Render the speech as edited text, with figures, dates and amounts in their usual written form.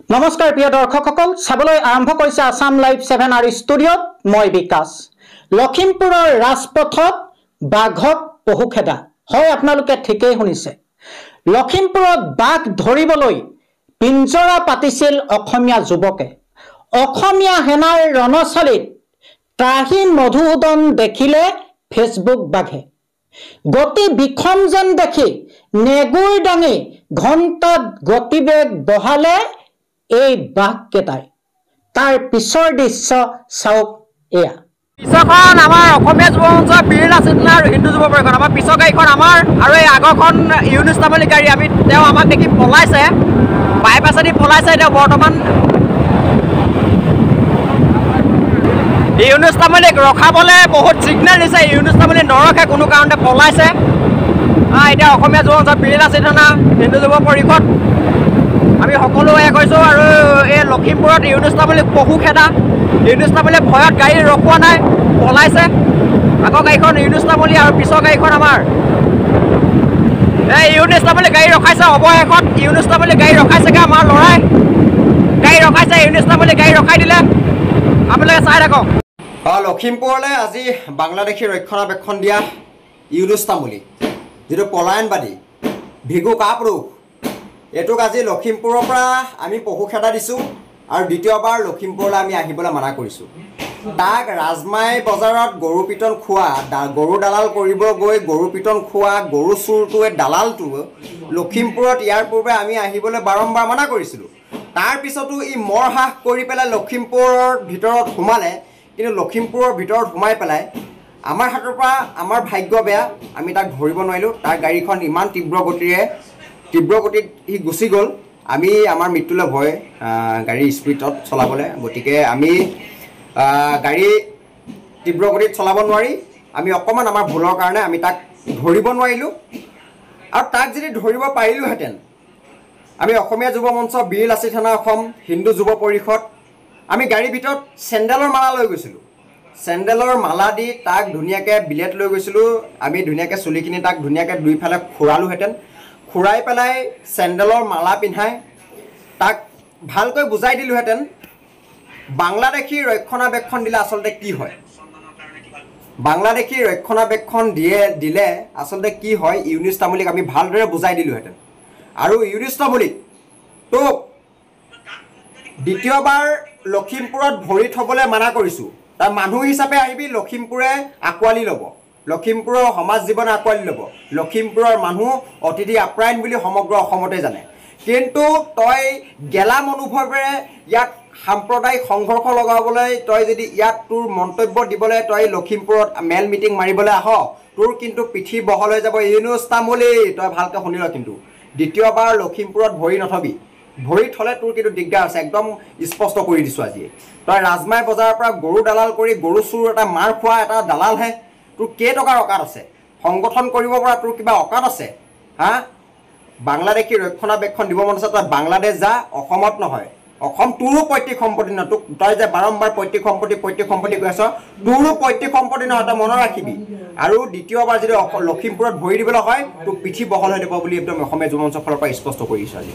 নমস্কাৰ প্ৰিয় দৰ্শকসকল চাবলৈ আৰম্ভ কৰিছে আসাম লাইভ 7 আৰু ষ্টুডিঅ'ত মই বিকাশ লখিমপুৰৰ ৰাজপথত বাঘক পহুখেদা হয় আপোনালোকে ঠিকই শুনিছে লখিমপুৰত বাঘ ধৰিবলৈ পিঞ্জৰা পাতিছিল অসমীয়া যুৱকে অসমীয়া হেনাৰ ৰণশালীত ত্ৰাহি মধুসূদন দেখিলে ফেচবুক বাঘে গতি বিক্ষম যেন দেখি নেগুৰ ডাঙি ঘণ্টাত গতিবেগ বহালে এই বাঘ কেটাই তাৰ পিছৰ দৃশ্য চাওক এয়া পিছখন আমাৰ অসমীয়া যুৱ মঞ্চৰ বীৰ লাচিত আৰু হিন্দু যুৱ পৰিষদ আমাৰ পিছৰ গাড়ীখন আমাৰ আৰু এই আগৰখন ইউনুছ তামুলী গাড়ী আমি তেওঁ আমাক দেখি পলাইছে বাইপাছেদি পলাইছে তেওঁ বৰ্তমান ইউনুছ তামুলীক ৰখাবলৈ বহুত ছিগনেল দিছে ইউনুছ তামুলী নৰখে কোনো কাৰণতে পলাইছে এতিয়া অসমীয়া যুৱ মঞ্চৰ বীৰ লাচিত হিন্দু যুৱ পৰিষদ আমি সকলোৱে কৈছোঁ আৰু এই লখিমপুৰত ইউনুছ তামুলীক পহুখেদা ইউনুছ তামুলীয়ে ভয়ত গাড়ী ৰখোৱা নাই পলাইছে আগৰ গাড়ীখন ইউনুছ তামুলী আৰু পিছৰ গাড়ীখন আমাৰ এই ইউনুছ তামুলী গাড়ী ৰখাইছে অৱশেষত ইউনুছ তামুলী গাড়ী ৰখাইছেগৈ আমাৰ ল'ৰাই গাড়ী ৰখাইছে ইউনুছ তামুলী গাড়ী ৰখাই দিলে আপোনালোকে চাই থাকক লখিমপুৰলৈ আজি বাংলাদেশী ৰক্ষণাবেক্ষণ দিয়া ইউনুছ তামুলী যিটো পলায়নবাদী ভিগু কাপুৰুষ এইটোক আজি লখিমপুৰৰ পৰা আমি পহুখেদা দিছোঁ আৰু দ্বিতীয়বাৰ লখিমপুৰলৈ আমি আহিবলৈ মানা কৰিছোঁ তাক ৰাজমাই বজাৰত গৰু পিটন খোৱা গৰু দালাল কৰিব গৈ গৰু পিটন খোৱা গৰু চুৰটোৱে দালালটো লখিমপুৰত ইয়াৰ পূৰ্বে আমি আহিবলৈ বাৰম্বাৰ মানা কৰিছিলোঁ তাৰপিছতো ই মৰহাস কৰি পেলাই লখিমপুৰৰ ভিতৰত সোমালে কিন্তু লখিমপুৰৰ ভিতৰত সোমাই পেলাই আমাৰ হাতৰ পৰা আমাৰ ভাগ্য বেয়া আমি তাক ধৰিব নোৱাৰিলোঁ তাৰ গাড়ীখন ইমান তীব্ৰ গতিত সি গুচি গ'ল আমি আমাৰ মৃত্যুলৈ ভয় গাড়ী স্পীডত চলাবলৈ গতিকে আমি গাড়ী তীব্ৰ গতিত চলাব নোৱাৰি আমি অকণমান আমাৰ ভুলৰ কাৰণে আমি তাক ধৰিব নোৱাৰিলোঁ আৰু তাক যদি ধৰিব পাৰিলোঁহেঁতেন আমি অসমীয়া যুৱ মঞ্চ বীৰ লাচিত সেনা অসম হিন্দু যুৱ পৰিষদ আমি গাড়ীৰ ভিতৰত চেণ্ডেলৰ মালা লৈ গৈছিলোঁ চেণ্ডেলৰ মালা দি তাক ধুনীয়াকৈ বিলেট লৈ গৈছিলোঁ আমি ধুনীয়াকৈ চুলিখিনি তাক ধুনীয়াকৈ দুইফালে খুৰালোহেঁতেন খুৰাই পেলাই চেণ্ডেলৰ মালা পিন্ধাই তাক ভালকৈ বুজাই দিলোহেঁতেন বাংলাদেশী ৰক্ষণাবেক্ষণ দিলে আচলতে কি হয় বাংলাদেশী ৰক্ষণাবেক্ষণ দিলে আচলতে কি হয় ইউনুছ তামুলীক আমি ভালদৰে বুজাই দিলোহেঁতেন আৰু ইউনুছ তামুলীক তোক দ্বিতীয়বাৰ লখিমপুৰত ভৰি থ'বলৈ মানা কৰিছোঁ তাৰ মানুহ হিচাপে আহিবি লখিমপুৰে আঁকোৱালি ল'ব লখিমপুৰৰ সমাজ জীৱনে আঁকোৱালি ল'ব লখিমপুৰৰ মানুহ অতিথি আপ্যায়ন বুলি সমগ্ৰ অসমতে জানে কিন্তু তই গেলা মনোভাৱেৰে ইয়াত সাম্প্ৰদায়িক সংঘৰ্ষ লগাবলৈ তই যদি ইয়াত তোৰ মন্তব্য দিবলৈ তই লখিমপুৰত মেল মিটিং মাৰিবলৈ আহ তোৰ কিন্তু পিঠি বহল হৈ যাব ইউনুছ তামুলী তই ভালকৈ শুনি ল কিন্তু দ্বিতীয়বাৰ লখিমপুৰত ভৰি নথবি ভৰি থ'লে তোৰ কিন্তু দিগদাৰ আছে একদম স্পষ্ট কৰি দিছোঁ আজি তই ৰাজমাই বজাৰৰ পৰা গৰু দালাল কৰি গৰু চুৰ এটা মাৰ খোৱা এটা দালালহে তোৰ কেইটকাৰ অকাত আছে সংগঠন কৰিব পৰা তোৰ কিবা অকাত আছে বাংলাদেশী ৰক্ষণাবেক্ষণ দিব মন আছে তই বাংলাদেশ যা অসমত নহয় অসম তোৰো পৈতৃক সম্পত্তি নহয় তোক তই যে বাৰম্বাৰ পৈতৃক সম্পত্তি কৈ আছ তোৰো পৈতৃক সম্পত্তি নহয় তই মনত ৰাখিবি আৰু দ্বিতীয়বাৰ যদি লখিমপুৰত ভৰি দিবলৈ হয় তোক পিঠি বহল হৈ দিব বুলি একদম অসমীয়া যুৱ মঞ্চৰ ফালৰ পৰা স্পষ্ট কৰি দিছোঁ আজি